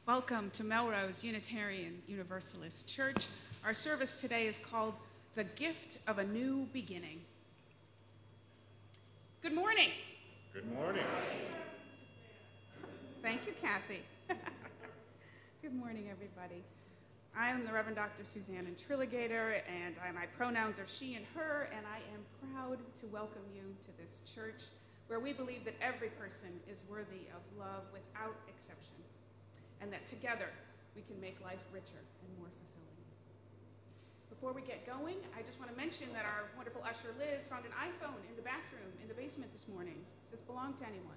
Welcome to Melrose Unitarian Universalist Church. Our service today is called The Gift of a New Beginning. Good morning. Good morning. Thank you, Kathy. Good morning, everybody. I am the Reverend Dr. Suzanne Trilligator, and my pronouns are she and her, and I am proud to welcome you to this church where we believe that every person is worthy of love without exception, and that together we can make life richer and more fulfilling. Before we get going, I just want to mention that our wonderful usher Liz found an iPhone in the bathroom in the basement this morning. Does this belong to anyone?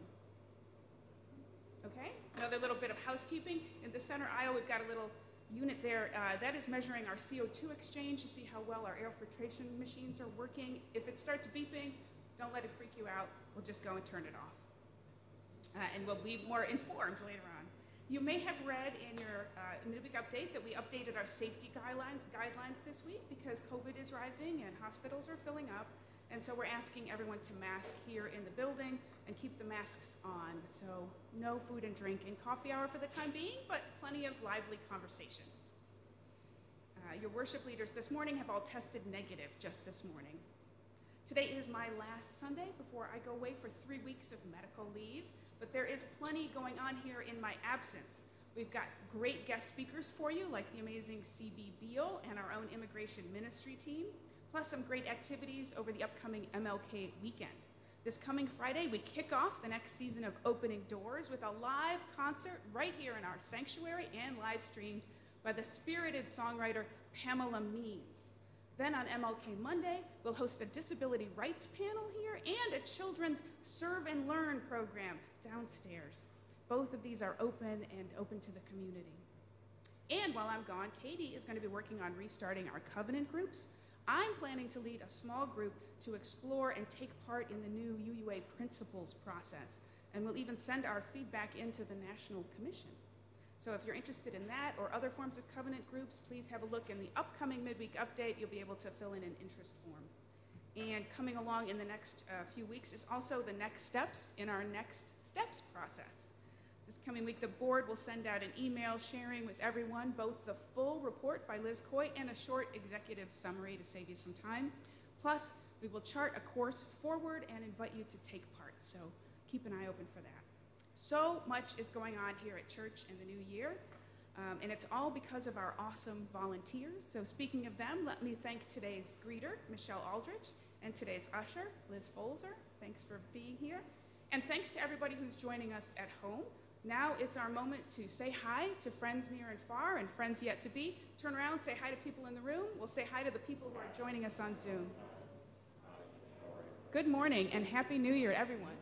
Okay, another little bit of housekeeping. In the center aisle, we've got a little unit there. That is measuring our CO2 exchange to see how well our air filtration machines are working. If it starts beeping, don't let it freak you out. We'll just go and turn it off. And we'll be more informed later on. You may have read in your midweek update that we updated our safety guidelines this week because COVID is rising and hospitals are filling up. And so we're asking everyone to mask here in the building and keep the masks on. So no food and drink and coffee hour for the time being, but plenty of lively conversation. Your worship leaders this morning have all tested negative just this morning. Today is my last Sunday before I go away for 3 weeks of medical leave, but there is plenty going on here in my absence. We've got great guest speakers for you, like the amazing C.B. Beale and our own immigration ministry team, plus some great activities over the upcoming MLK weekend. This coming Friday, we kick off the next season of Opening Doors with a live concert right here in our sanctuary and live streamed by the spirited songwriter Pamela Means. Then on MLK Monday, we'll host a disability rights panel here and a children's Serve and Learn program downstairs. Both of these are open to the community. And while I'm gone, Katie is going to be working on restarting our covenant groups. I'm planning to lead a small group to explore and take part in the new UUA principles process, and we'll even send our feedback into the National Commission. So if you're interested in that or other forms of covenant groups, please have a look in the upcoming midweek update. You'll be able to fill in an interest form. And coming along in the next few weeks is also the next steps in our Next Steps process. This coming week, the board will send out an email sharing with everyone both the full report by Liz Coy and a short executive summary to save you some time. Plus, we will chart a course forward and invite you to take part, so keep an eye open for that. So much is going on here at church in the new year, and it's all because of our awesome volunteers. So speaking of them, let me thank today's greeter, Michelle Aldrich, and today's usher, Liz Folzer. Thanks for being here. And thanks to everybody who's joining us at home. Now it's our moment to say hi to friends near and far and friends yet to be. Turn around, say hi to people in the room. We'll say hi to the people who are joining us on Zoom. Good morning and Happy New Year, everyone.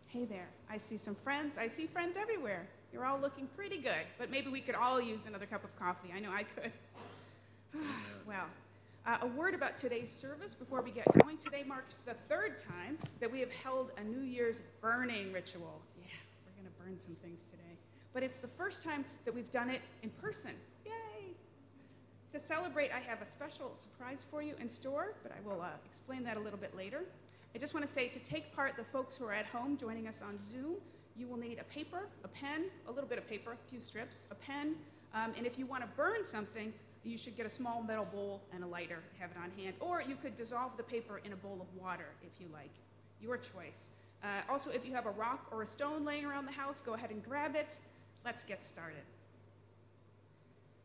Hey there, I see some friends. I see friends everywhere. You're all looking pretty good, but maybe we could all use another cup of coffee. I know I could. Well. A word about today's service before we get going. Today marks the third time that we have held a New Year's burning ritual. Yeah, we're going to burn some things today. But it's the first time that we've done it in person. Yay! To celebrate, I have a special surprise for you in store, but I will explain that a little bit later. I just want to say to take part, the folks who are at home joining us on Zoom, you will need a paper, a pen, a little bit of paper, a few strips, a pen, and if you want to burn something, you should get a small metal bowl and a lighter, have it on hand. Or you could dissolve the paper in a bowl of water if you like. Your choice. Also, if you have a rock or a stone laying around the house, go ahead and grab it. Let's get started.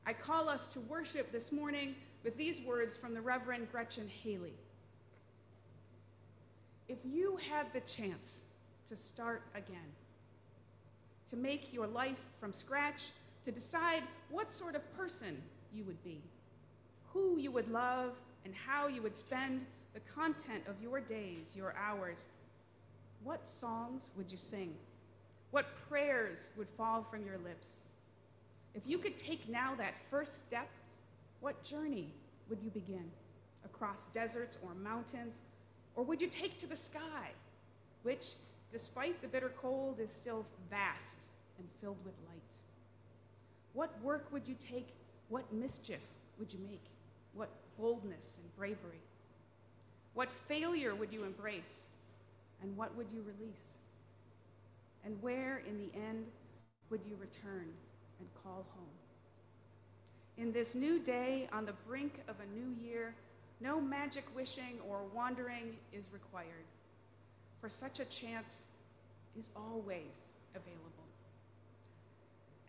I call us to worship this morning with these words from the Reverend Gretchen Haley. If you had the chance to start again, to make your life from scratch, to decide what sort of person you would be, who you would love, and how you would spend the content of your days, your hours, what songs would you sing? What prayers would fall from your lips? If you could take now that first step, what journey would you begin? Across deserts or mountains? Or would you take to the sky, which, despite the bitter cold, is still vast and filled with light? What work would you take? What mischief would you make? What boldness and bravery? What failure would you embrace? And what would you release? And where, in the end, would you return and call home? In this new day, on the brink of a new year, no magic wishing or wandering is required, for such a chance is always available.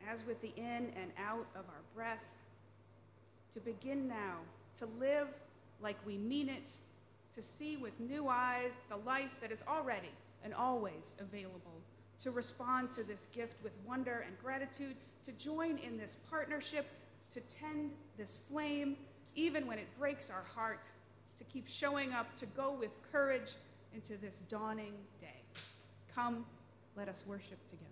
As with the in and out of our breath, to begin now, to live like we mean it, to see with new eyes the life that is already and always available, to respond to this gift with wonder and gratitude, to join in this partnership, to tend this flame, even when it breaks our heart, to keep showing up, to go with courage into this dawning day. Come, let us worship together.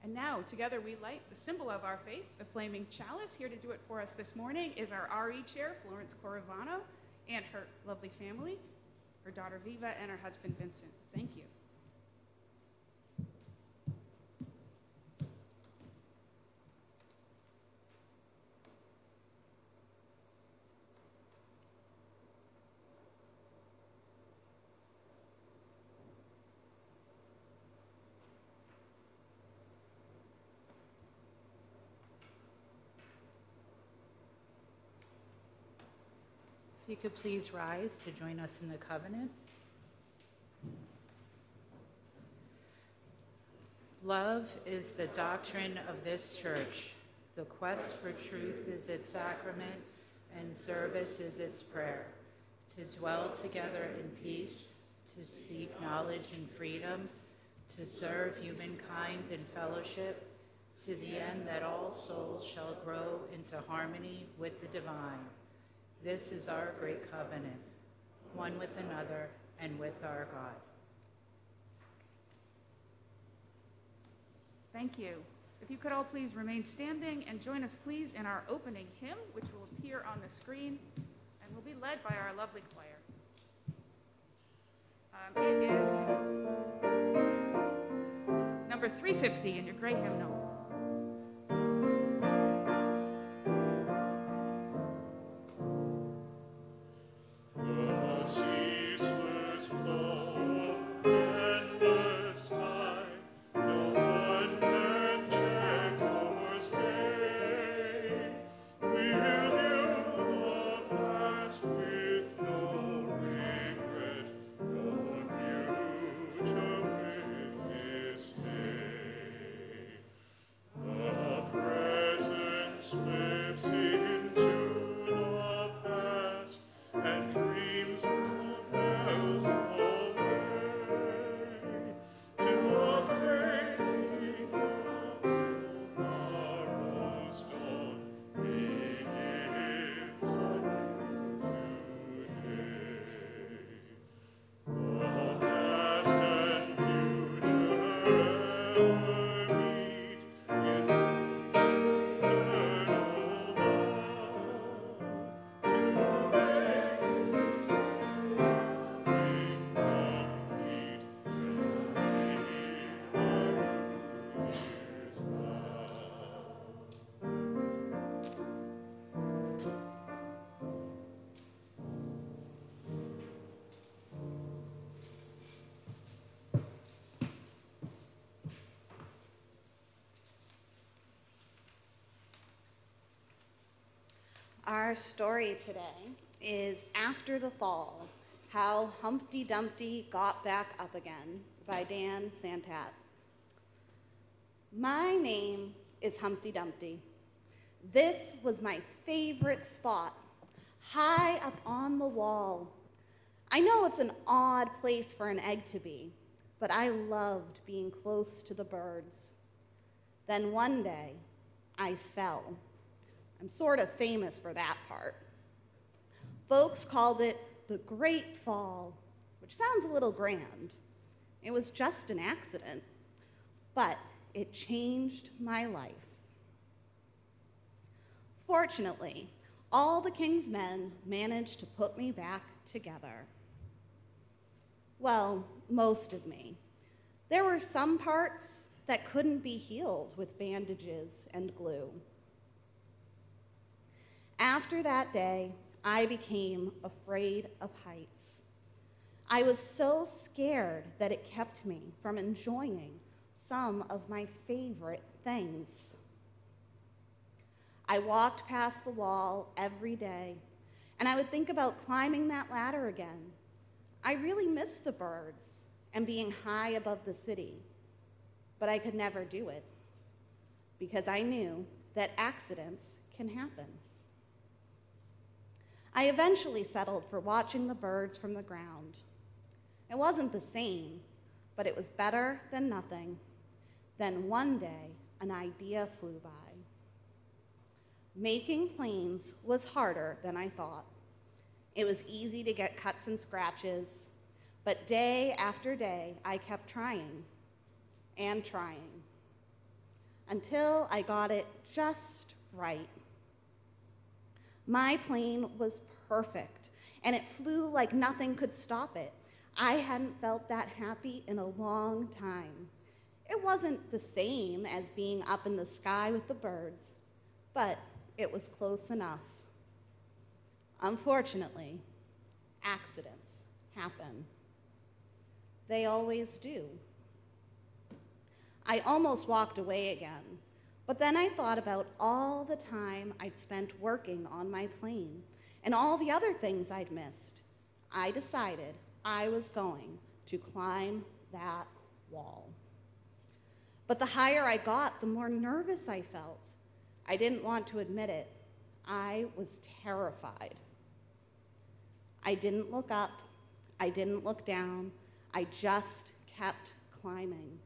And now, together we light the symbol of our faith, the flaming chalice. Here to do it for us this morning is our RE chair, Florence Coravano, and her lovely family, her daughter Viva and her husband Vincent. Thank you. If you could please rise to join us in the covenant. Love is the doctrine of this church. The quest for truth is its sacrament, and service is its prayer. To dwell together in peace, to seek knowledge and freedom, to serve humankind in fellowship, to the end that all souls shall grow into harmony with the divine. This is our great covenant, one with another and with our God. Thank you. If you could all please remain standing and join us please in our opening hymn, which will appear on the screen and will be led by our lovely choir. It is number 350 in your gray hymnal. Our story today is After the Fall, How Humpty Dumpty Got Back Up Again by Dan Santat. My name is Humpty Dumpty. This was my favorite spot, high up on the wall. I know it's an odd place for an egg to be, but I loved being close to the birds. Then one day, I fell. I'm sort of famous for that part. Folks called it the Great Fall, which sounds a little grand. It was just an accident, but it changed my life. Fortunately, all the king's men managed to put me back together. Well, most of me. There were some parts that couldn't be healed with bandages and glue. After that day, I became afraid of heights. I was so scared that it kept me from enjoying some of my favorite things. I walked past the wall every day, and I would think about climbing that ladder again. I really missed the birds and being high above the city, but I could never do it because I knew that accidents can happen. I eventually settled for watching the birds from the ground. It wasn't the same, but it was better than nothing. Then one day, an idea flew by. Making planes was harder than I thought. It was easy to get cuts and scratches, but day after day, I kept trying and trying until I got it just right. My plane was perfect, and it flew like nothing could stop it. I hadn't felt that happy in a long time. It wasn't the same as being up in the sky with the birds, but it was close enough. Unfortunately, accidents happen. They always do. I almost walked away again, but then I thought about all the time I'd spent working on my plane and all the other things I'd missed. I decided I was going to climb that wall. But the higher I got, the more nervous I felt. I didn't want to admit it. I was terrified. I didn't look up. I didn't look down. I just kept climbing,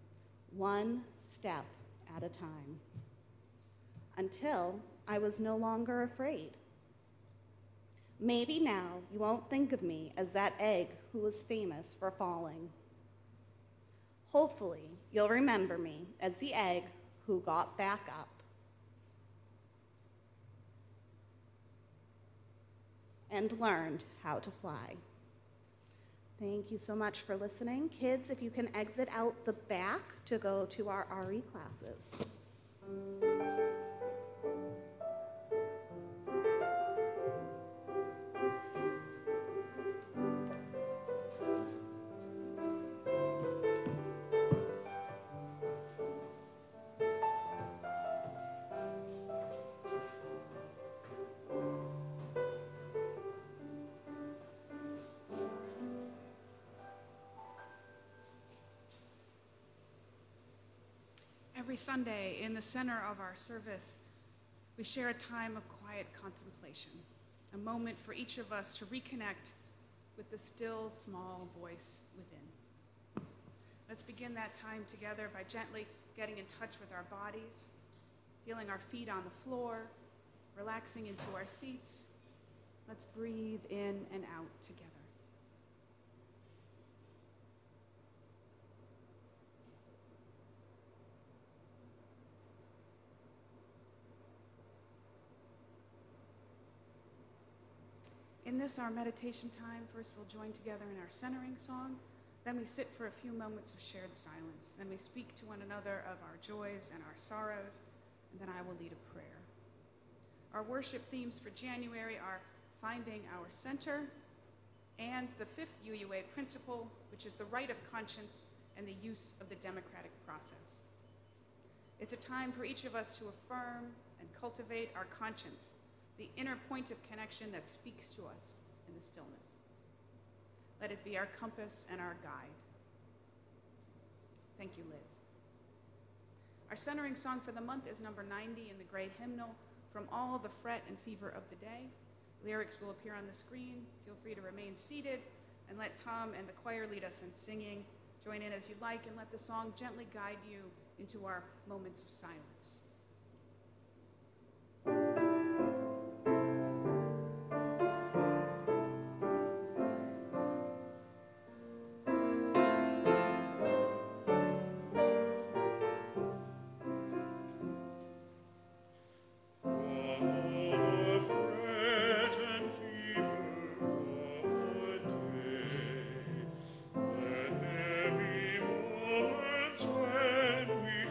one step at a time, until I was no longer afraid. Maybe now you won't think of me as that egg who was famous for falling. Hopefully, you'll remember me as the egg who got back up and learned how to fly. Thank you so much for listening. Kids, if you can exit out the back to go to our RE classes. Every Sunday, in the center of our service, we share a time of quiet contemplation, a moment for each of us to reconnect with the still, small voice within. Let's begin that time together by gently getting in touch with our bodies, feeling our feet on the floor, relaxing into our seats. Let's breathe in and out together. In this, our meditation time, first we'll join together in our centering song, then we sit for a few moments of shared silence, then we speak to one another of our joys and our sorrows, and then I will lead a prayer. Our worship themes for January are finding our center and the fifth UUA principle, which is the right of conscience and the use of the democratic process. It's a time for each of us to affirm and cultivate our conscience, the inner point of connection that speaks to us in the stillness. Let it be our compass and our guide. Thank you, Liz. Our centering song for the month is number 90 in the gray hymnal, From All the Fret and Fever of the Day. Lyrics will appear on the screen. Feel free to remain seated and let Tom and the choir lead us in singing. Join in as you like and let the song gently guide you into our moments of silence. When we turn away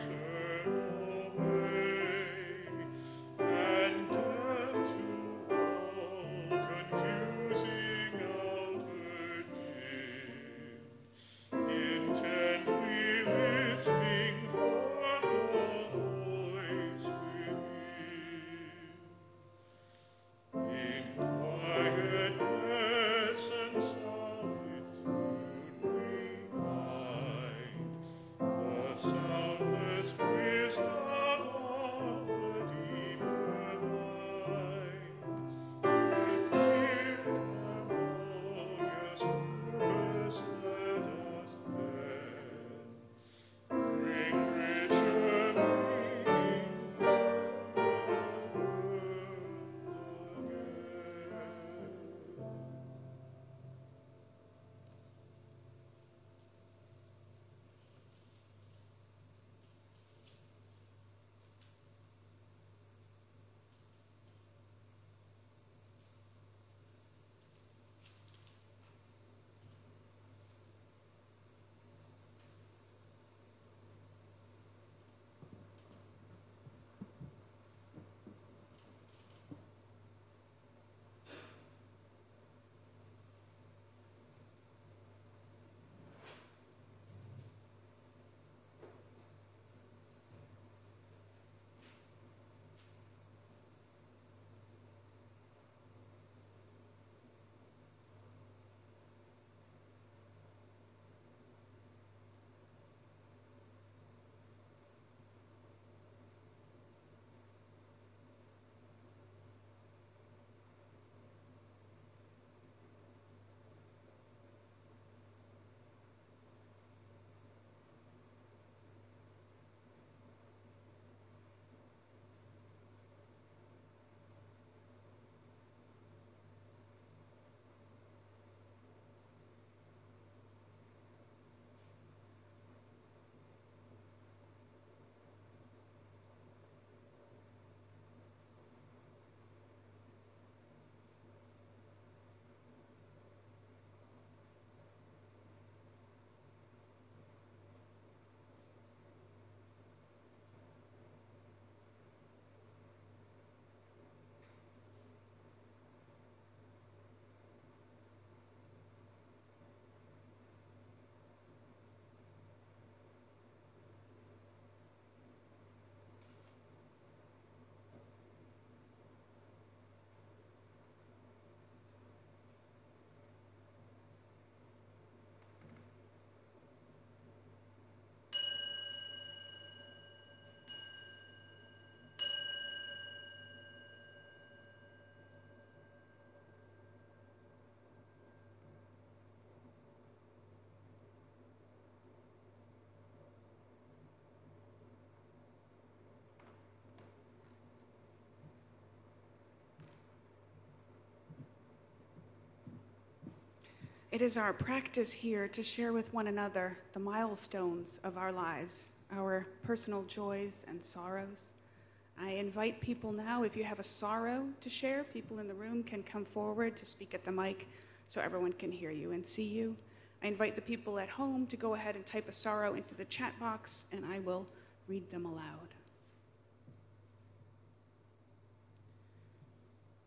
It is our practice here to share with one another the milestones of our lives, our personal joys and sorrows. I invite people now, if you have a sorrow to share, people in the room can come forward to speak at the mic so everyone can hear you and see you. I invite the people at home to go ahead and type a sorrow into the chat box, and I will read them aloud.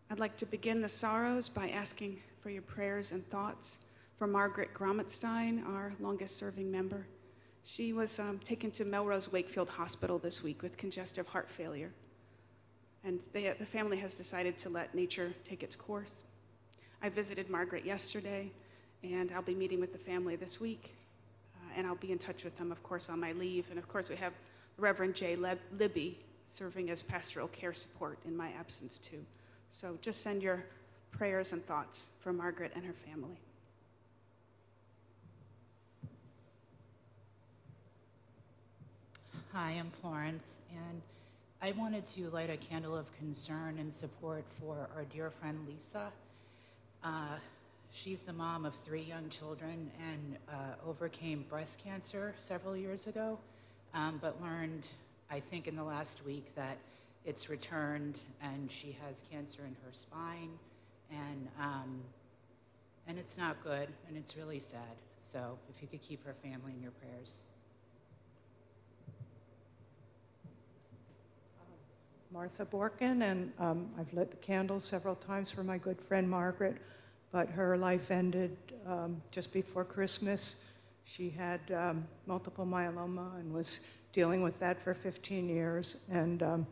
I'd like to begin the sorrows by asking for your prayers and thoughts for Margaret Gromitstein, our longest-serving member. She was taken to Melrose Wakefield Hospital this week with congestive heart failure. And the family has decided to let nature take its course. I visited Margaret yesterday, and I'll be meeting with the family this week. And I'll be in touch with them, of course, on my leave. And of course, we have Reverend J. Libby serving as pastoral care support in my absence, too. So just send your prayers and thoughts for Margaret and her family. Hi, I'm Florence, and I wanted to light a candle of concern and support for our dear friend Lisa. She's the mom of 3 young children and overcame breast cancer several years ago, but learned, I think in the last week, that it's returned and she has cancer in her spine, and it's not good, and it's really sad. So if you could keep her family in your prayers. Martha Borkin, and I've lit candles several times for my good friend Margaret, but her life ended just before Christmas. She had multiple myeloma and was dealing with that for 15 years, and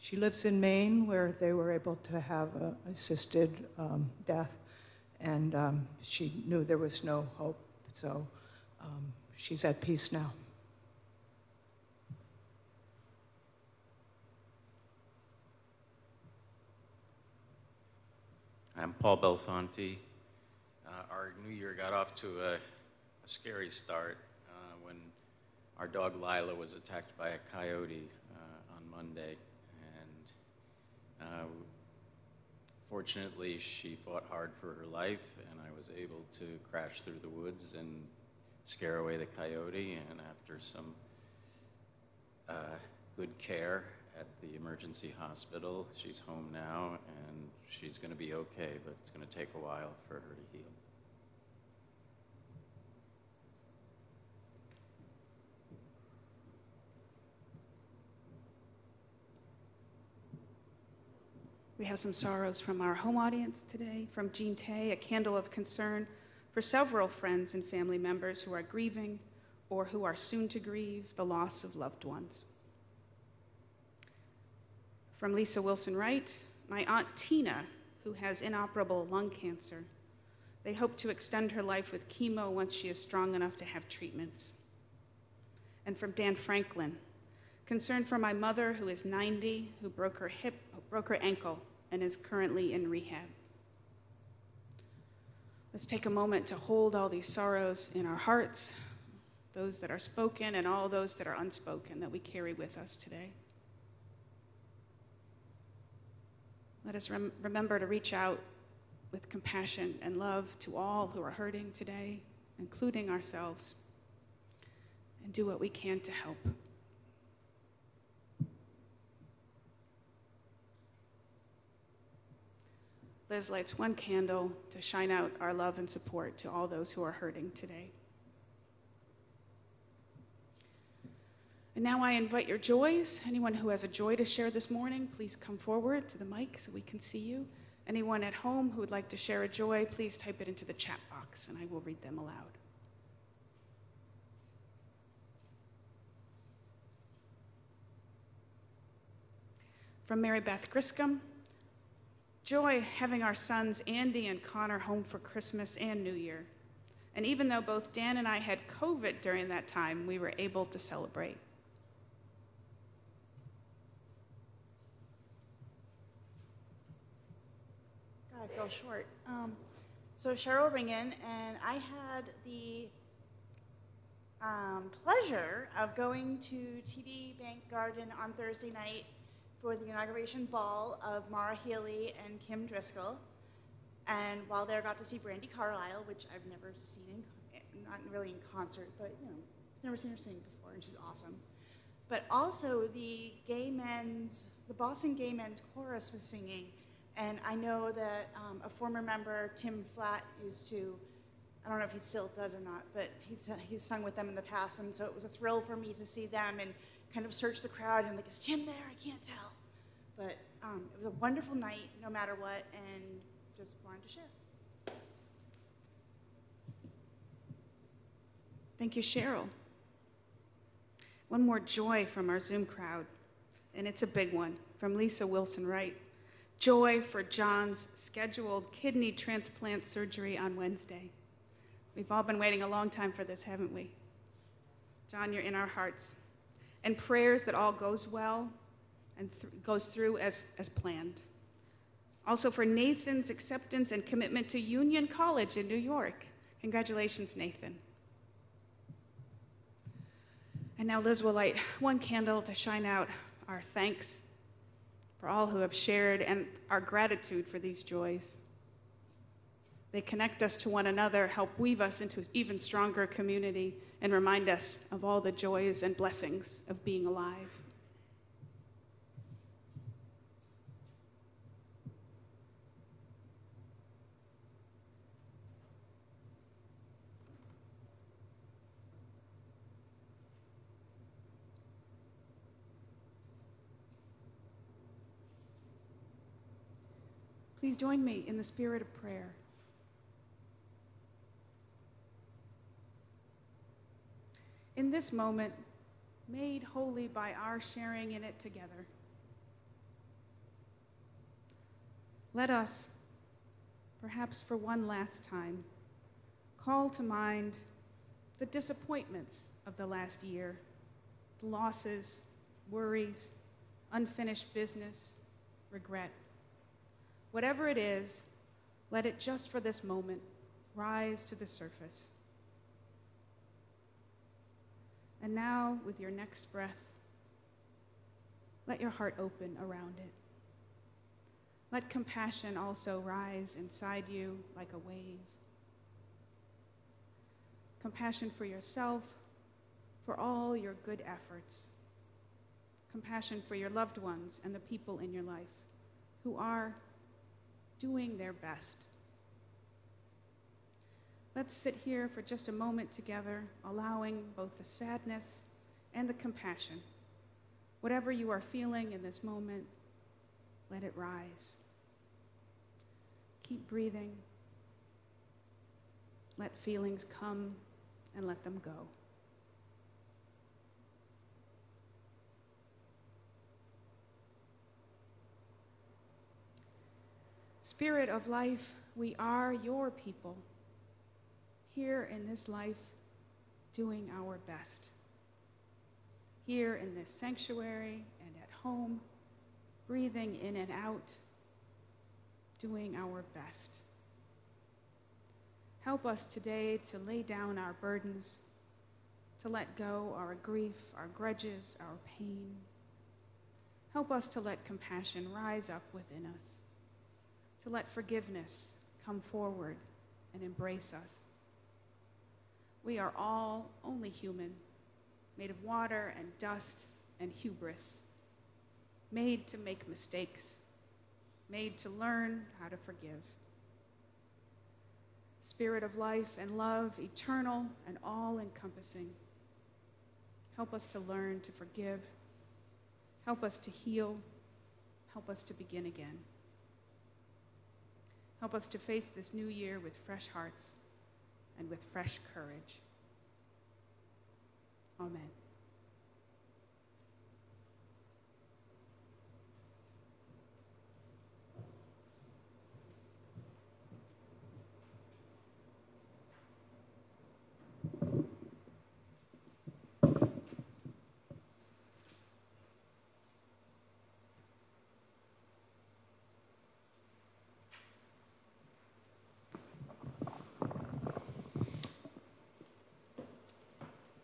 she lives in Maine, where they were able to have assisted death, and she knew there was no hope, so she's at peace now. I'm Paul Belfonte. Our new year got off to a scary start when our dog Lila was attacked by a coyote on Monday. And fortunately, she fought hard for her life, and I was able to crash through the woods and scare away the coyote. And after some good care at the emergency hospital, she's home now, and she's going to be okay, but it's going to take a while for her to heal. We have some sorrows from our home audience today. From Jean Tay, a candle of concern for several friends and family members who are grieving or who are soon to grieve the loss of loved ones. From Lisa Wilson-Wright, my Aunt Tina, who has inoperable lung cancer. They hope to extend her life with chemo once she is strong enough to have treatments. And from Dan Franklin, concern for my mother, who is 90, who broke her ankle, and is currently in rehab. Let's take a moment to hold all these sorrows in our hearts, those that are spoken and all those that are unspoken that we carry with us today. Let us remember to reach out with compassion and love to all who are hurting today, including ourselves, and do what we can to help. Liz lights one candle to shine out our love and support to all those who are hurting today. And now I invite your joys. Anyone who has a joy to share this morning, please come forward to the mic so we can see you. Anyone at home who would like to share a joy, please type it into the chat box and I will read them aloud. From Mary Beth Griscom, joy having our sons Andy and Connor home for Christmas and New Year. And even though both Dan and I had COVID during that time, we were able to celebrate. God, I feel short. So Cheryl Ringen, and I had the pleasure of going to TD Bank Garden on Thursday night for the inauguration ball of Mara Healy and Kim Driscoll. And while there, got to see Brandi Carlile, which I've never seen, not really in concert, but never seen her sing before, and she's awesome. But also the Boston Gay Men's Chorus was singing, and I know that a former member, Tim Flatt, used to, I don't know if he still does or not, but he's sung with them in the past, and so it was a thrill for me to see them and kind of search the crowd and like, is Tim there? I can't tell. But it was a wonderful night, no matter what, and just wanted to share. Thank you, Cheryl. One more joy from our Zoom crowd, and it's a big one, from Lisa Wilson-Wright. Joy for John's scheduled kidney transplant surgery on Wednesday. We've all been waiting a long time for this, haven't we? John, you're in our hearts. And prayers that all goes well and goes through as planned. Also for Nathan's acceptance and commitment to Union College in New York. Congratulations, Nathan. And now Liz will light one candle to shine out our thanks for all who have shared and our gratitude for these joys. They connect us to one another, help weave us into an even stronger community, and remind us of all the joys and blessings of being alive. Please join me in the spirit of prayer. In this moment, made holy by our sharing in it together, let us, perhaps for one last time, call to mind the disappointments of the last year, the losses, worries, unfinished business, regret. Whatever it is, let it just for this moment rise to the surface. And now, with your next breath, let your heart open around it. Let compassion also rise inside you like a wave. Compassion for yourself, for all your good efforts. Compassion for your loved ones and the people in your life who are doing their best. Let's sit here for just a moment together, allowing both the sadness and the compassion. Whatever you are feeling in this moment, let it rise. Keep breathing. Let feelings come and let them go. Spirit of life, we are your people, here in this life, doing our best. Here in this sanctuary and at home, breathing in and out, doing our best. Help us today to lay down our burdens, to let go our grief, our grudges, our pain. Help us to let compassion rise up within us, to let forgiveness come forward and embrace us. We are all only human, made of water and dust and hubris, made to make mistakes, made to learn how to forgive. Spirit of life and love, eternal and all-encompassing, help us to learn to forgive, help us to heal, help us to begin again. Help us to face this new year with fresh hearts and with fresh courage. Amen.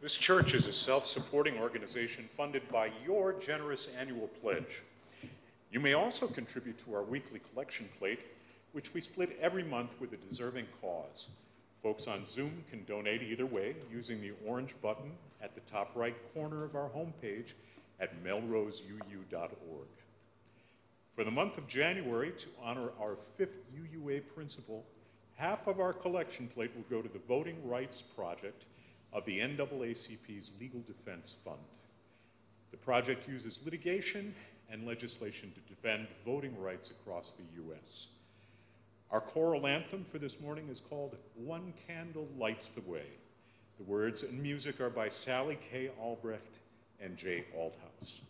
This church is a self-supporting organization funded by your generous annual pledge. You may also contribute to our weekly collection plate which we split every month with a deserving cause. Folks on Zoom can donate either way using the orange button at the top right corner of our homepage at melroseuu.org. For the month of January, to honor our 5th UUA principal, half of our collection plate will go to the Voting Rights Project of the NAACP's Legal Defense Fund. The project uses litigation and legislation to defend voting rights across the U.S. Our choral anthem for this morning is called One Candle Lights the Way. The words and music are by Sally K. Albrecht and Jay Althouse.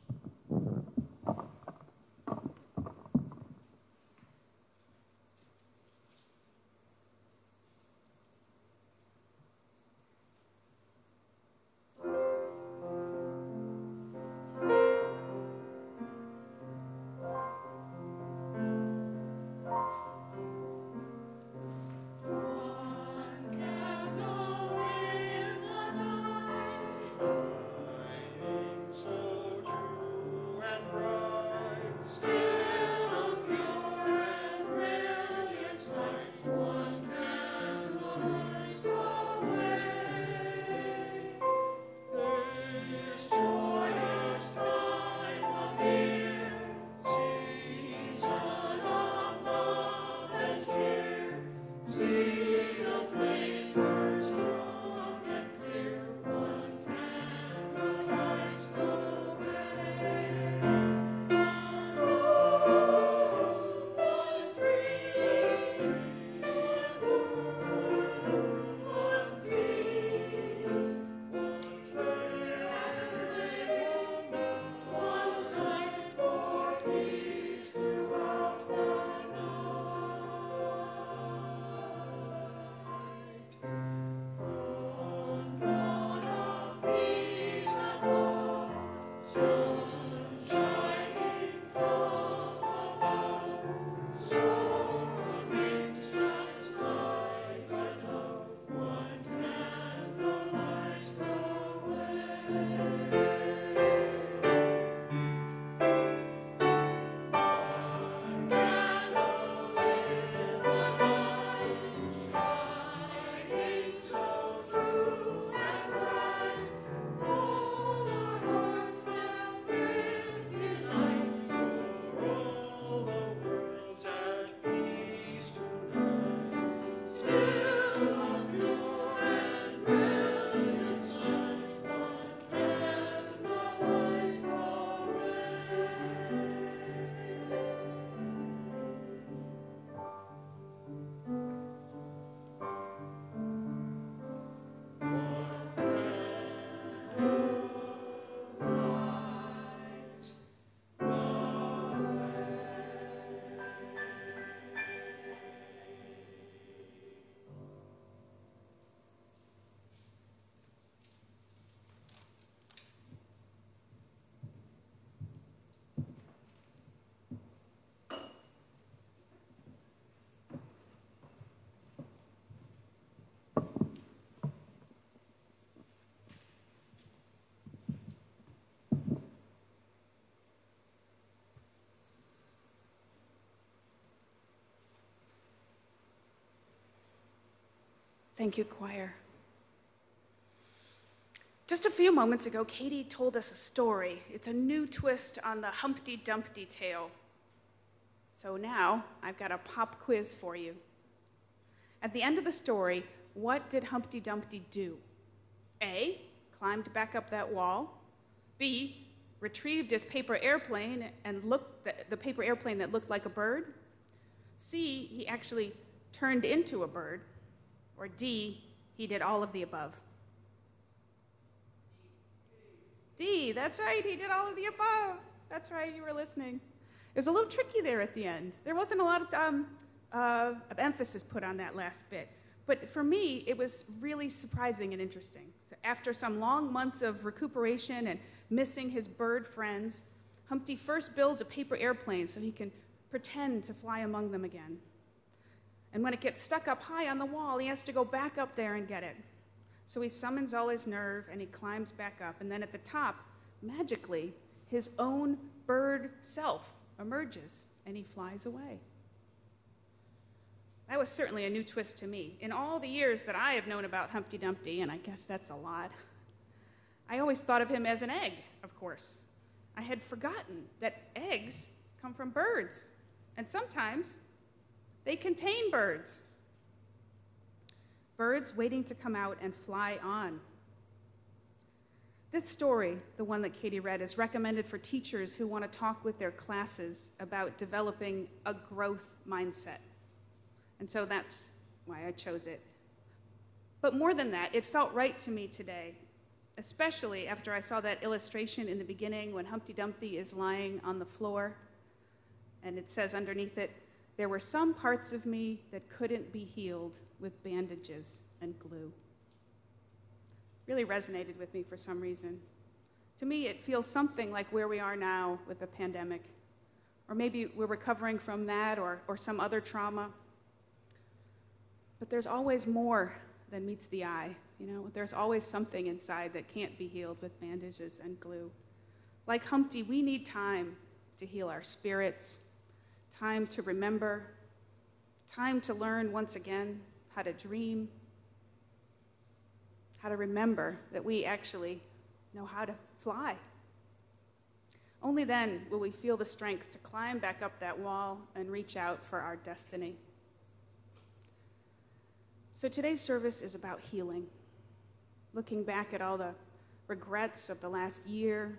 Thank you, choir. Just a few moments ago, Katie told us a story. It's a new twist on the Humpty Dumpty tale. So now I've got a pop quiz for you. At the end of the story, what did Humpty Dumpty do? A, climbed back up that wall. B, retrieved his paper airplane and the paper airplane that looked like a bird. C, he actually turned into a bird. Or D, he did all of the above. D, that's right, he did all of the above. That's right, you were listening. It was a little tricky there at the end. There wasn't a lot of emphasis put on that last bit. But for me, it was really surprising and interesting. So after some long months of recuperation and missing his bird friends, Humpty first builds a paper airplane so he can pretend to fly among them again. And when it gets stuck up high on the wall, he has to go back up there and get it. So he summons all his nerve and he climbs back up. And then at the top, magically, his own bird self emerges and he flies away. That was certainly a new twist to me. In all the years that I have known about Humpty Dumpty, and I guess that's a lot, I always thought of him as an egg, of course. I had forgotten that eggs come from birds, and sometimes they contain birds. Birds waiting to come out and fly on. This story, the one that Katie read, is recommended for teachers who want to talk with their classes about developing a growth mindset. And so that's why I chose it. But more than that, it felt right to me today, especially after I saw that illustration in the beginning when Humpty Dumpty is lying on the floor, and it says underneath it, "There were some parts of me that couldn't be healed with bandages and glue." Really resonated with me for some reason. To me, it feels something like where we are now with the pandemic. Or maybe we're recovering from that or some other trauma. But there's always more than meets the eye. You know, there's always something inside that can't be healed with bandages and glue. Like Humpty, we need time to heal our spirits, time to remember, time to learn once again how to dream, how to remember that we actually know how to fly. Only then will we feel the strength to climb back up that wall and reach out for our destiny. So today's service is about healing, looking back at all the regrets of the last year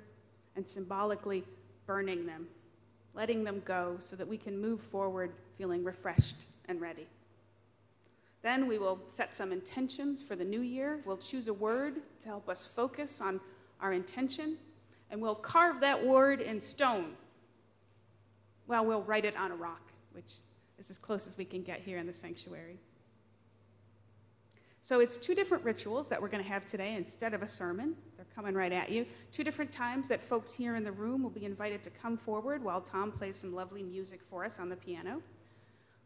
and symbolically burning them, letting them go so that we can move forward feeling refreshed and ready. Then we will set some intentions for the new year. We'll choose a word to help us focus on our intention, and we'll carve that word in stone. Well, we'll write it on a rock, which is as close as we can get here in the sanctuary. So it's two different rituals that we're going to have today instead of a sermon. They're coming right at you. Two different times that folks here in the room will be invited to come forward while Tom plays some lovely music for us on the piano.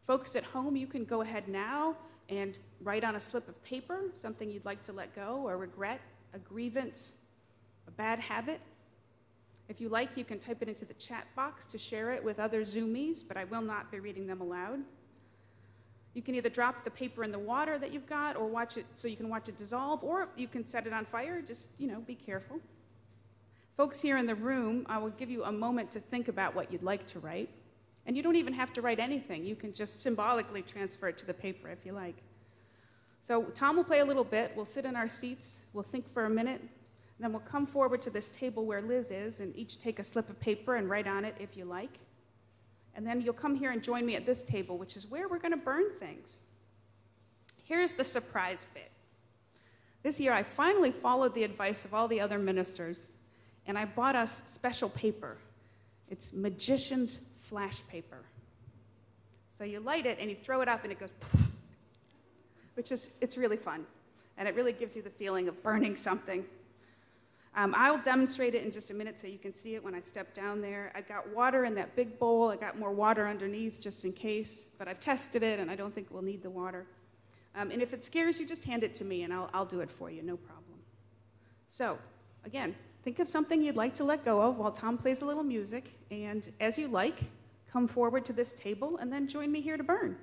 Folks at home, you can go ahead now and write on a slip of paper something you'd like to let go, a regret, a grievance, a bad habit. If you like, you can type it into the chat box to share it with other Zoomies, but I will not be reading them aloud. You can either drop the paper in the water that you've got or watch it so you can watch it dissolve, or you can set it on fire. Just, be careful. Folks here in the room, I will give you a moment to think about what you'd like to write. And you don't even have to write anything. You can just symbolically transfer it to the paper if you like. So Tom will play a little bit. We'll sit in our seats. We'll think for a minute. And then we'll come forward to this table where Liz is and each take a slip of paper and write on it if you like. And then you'll come here and join me at this table, which is where we're going to burn things. Here's the surprise bit. This year, I finally followed the advice of all the other ministers, and I bought us special paper. It's magician's flash paper. So you light it and you throw it up and it goes poof, it's really fun. And it really gives you the feeling of burning something. I'll demonstrate it in just a minute so you can see it when I step down there. I got water in that big bowl. I got more water underneath just in case, but I've tested it and I don't think we'll need the water. And if it scares you, just hand it to me and I'll do it for you, no problem. So, again, think of something you'd like to let go of while Tom plays a little music, and as you like, come forward to this table and then join me here to burn.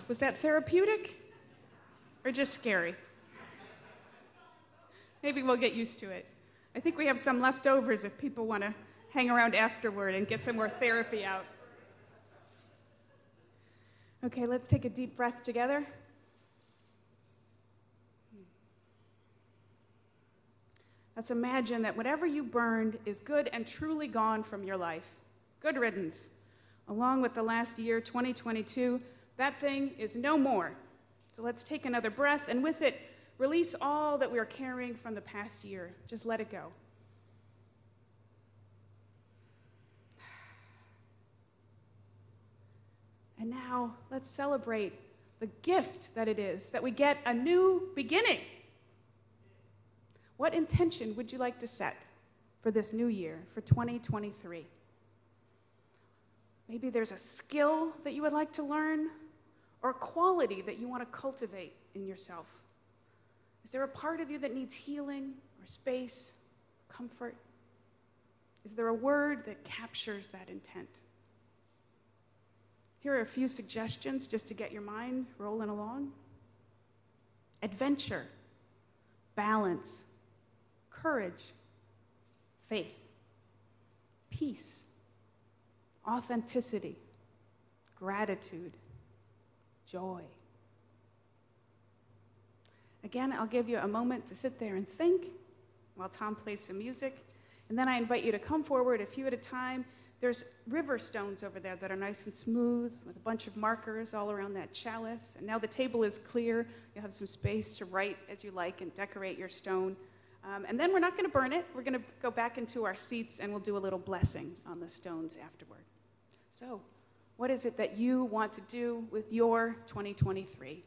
Was that therapeutic or just scary? Maybe we'll get used to it. I think we have some leftovers if people want to hang around afterward and get some more therapy out. Okay, let's take a deep breath together. Let's imagine that whatever you burned is good and truly gone from your life. Good riddance. Along with the last year, 2022, that thing is no more. So let's take another breath, and with it, release all that we are carrying from the past year. Just let it go. And now, let's celebrate the gift that it is that we get a new beginning. What intention would you like to set for this new year, for 2023? Maybe there's a skill that you would like to learn, or a quality that you want to cultivate in yourself. Is there a part of you that needs healing, or space, comfort? Is there a word that captures that intent? Here are a few suggestions just to get your mind rolling along. Adventure, balance, courage, faith, peace, authenticity, gratitude, joy. Again, I'll give you a moment to sit there and think while Tom plays some music, and then I invite you to come forward a few at a time. There's river stones over there that are nice and smooth with a bunch of markers all around that chalice. And now the table is clear. You'll have some space to write as you like and decorate your stone. And then we're not going to burn it. We're going to go back into our seats and we'll do a little blessing on the stones afterward. So, what is it that you want to do with your 2023?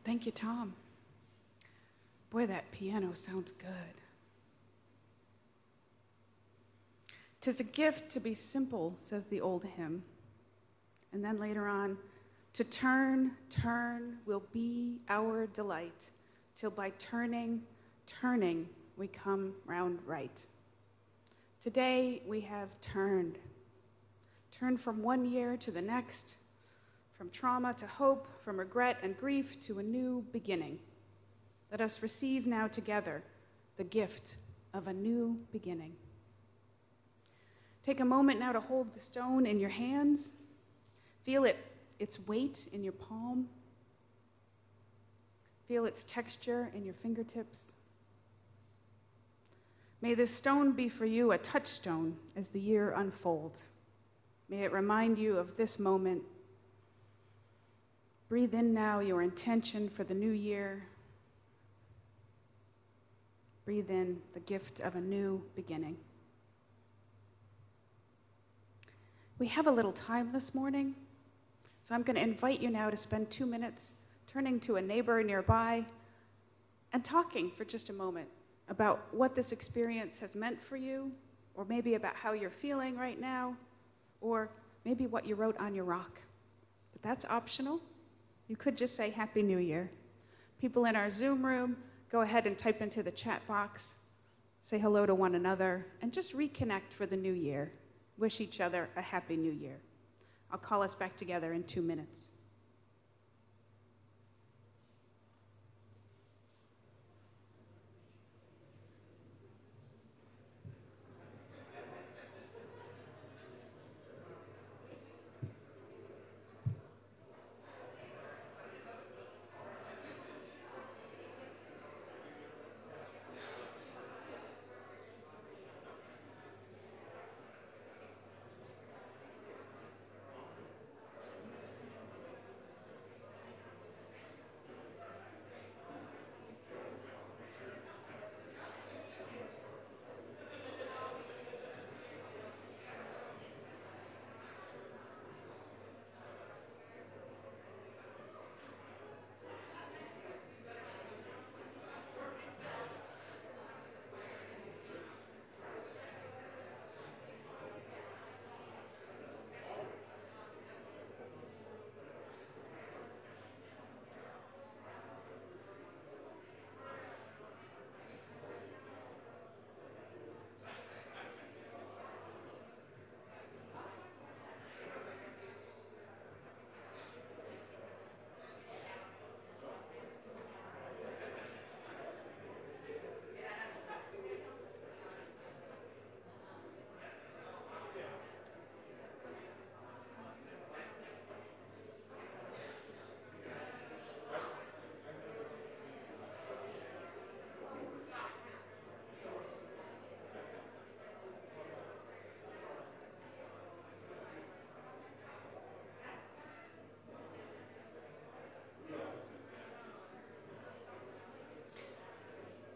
Thank you, Tom. Boy, that piano sounds good. 'Tis a gift to be simple, says the old hymn. And then later on, to turn, turn will be our delight, till by turning, turning, we come round right. Today we have turned from one year to the next, from trauma to hope, from regret and grief to a new beginning. Let us receive now together the gift of a new beginning. Take a moment now to hold the stone in your hands. Feel its weight in your palm. Feel its texture in your fingertips. May this stone be for you a touchstone as the year unfolds. May it remind you of this moment. Breathe in now your intention for the new year. Breathe in the gift of a new beginning. We have a little time this morning, so I'm going to invite you now to spend 2 minutes turning to a neighbor nearby and talking for just a moment about what this experience has meant for you, or maybe about how you're feeling right now, or maybe what you wrote on your rock. But that's optional. You could just say Happy New Year. People in our Zoom room, go ahead and type into the chat box, say hello to one another, and just reconnect for the new year. Wish each other a Happy New Year. I'll call us back together in 2 minutes.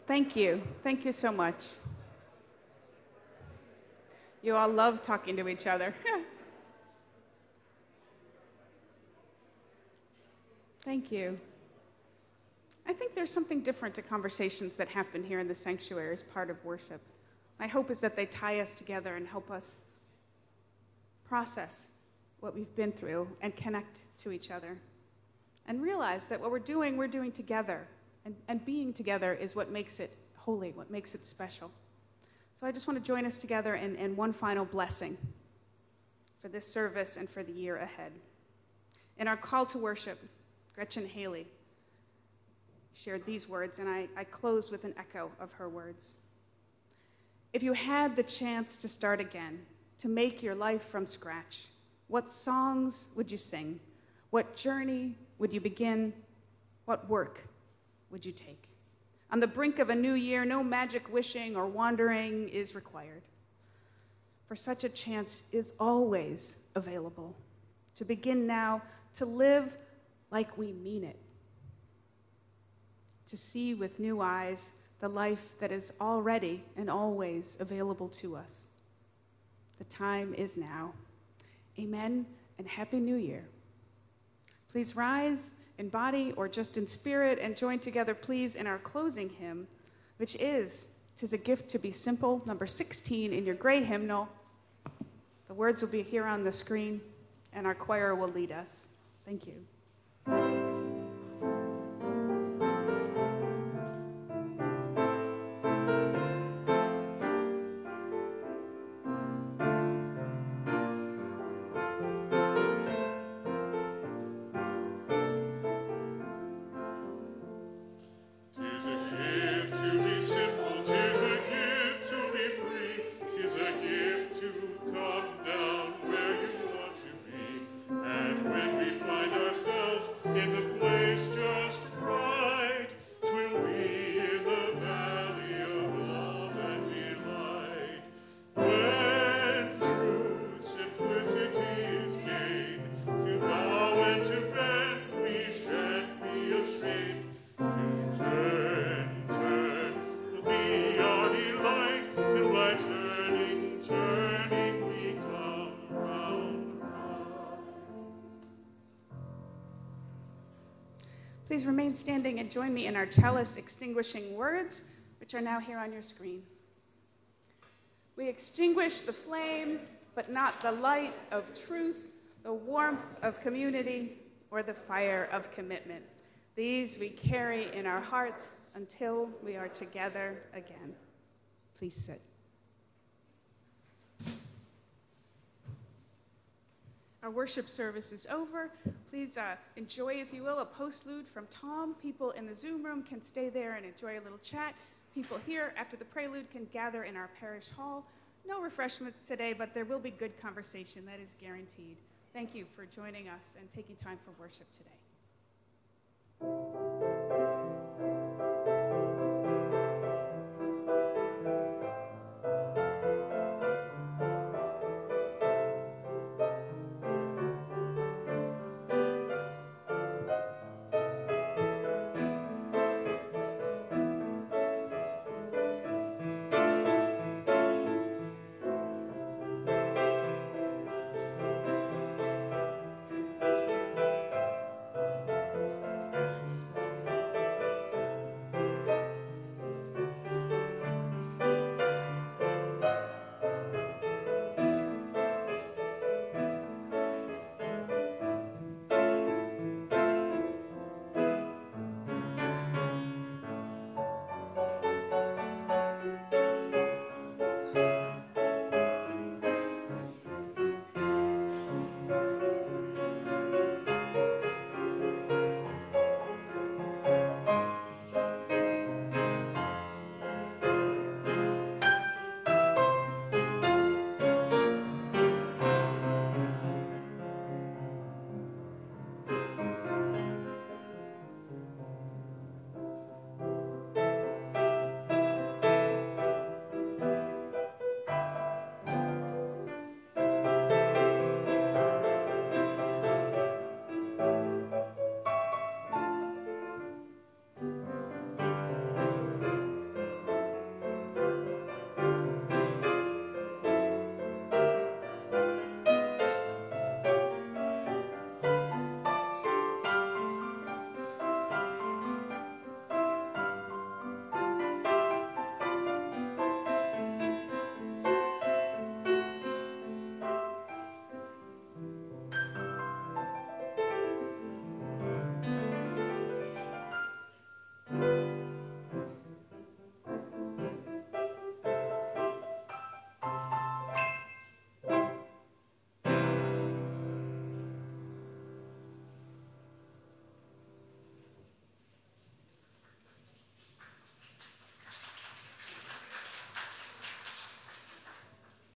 Thank you. Thank you so much. You all love talking to each other. Thank you. I think there's something different to conversations that happen here in the sanctuary as part of worship. My hope is that they tie us together and help us process what we've been through and connect to each other. And realize that what we're doing together. And being together is what makes it holy, what makes it special. So I just want to join us together in one final blessing for this service and for the year ahead. In our call to worship, Gretchen Haley shared these words, and I close with an echo of her words. If you had the chance to start again, to make your life from scratch, what songs would you sing? What journey would you begin? What work would you take? On the brink of a new year, no magic wishing or wandering is required. For such a chance is always available. To begin now, to live like we mean it. To see with new eyes the life that is already and always available to us. The time is now. Amen and Happy New Year. Please rise in in body or just in spirit, and join together, please, in our closing hymn, which is "'Tis a Gift to Be Simple," number 16 in your gray hymnal. The words will be here on the screen, and our choir will lead us. Thank you. Please remain standing and join me in our chalice extinguishing words, which are now here on your screen. We extinguish the flame, but not the light of truth, the warmth of community, or the fire of commitment. These we carry in our hearts until we are together again. Please sit. Our worship service is over. Please enjoy, if you will, a postlude from Tom. People in the Zoom room can stay there and enjoy a little chat. People here after the prelude can gather in our parish hall. No refreshments today, but there will be good conversation. That is guaranteed. Thank you for joining us and taking time for worship today.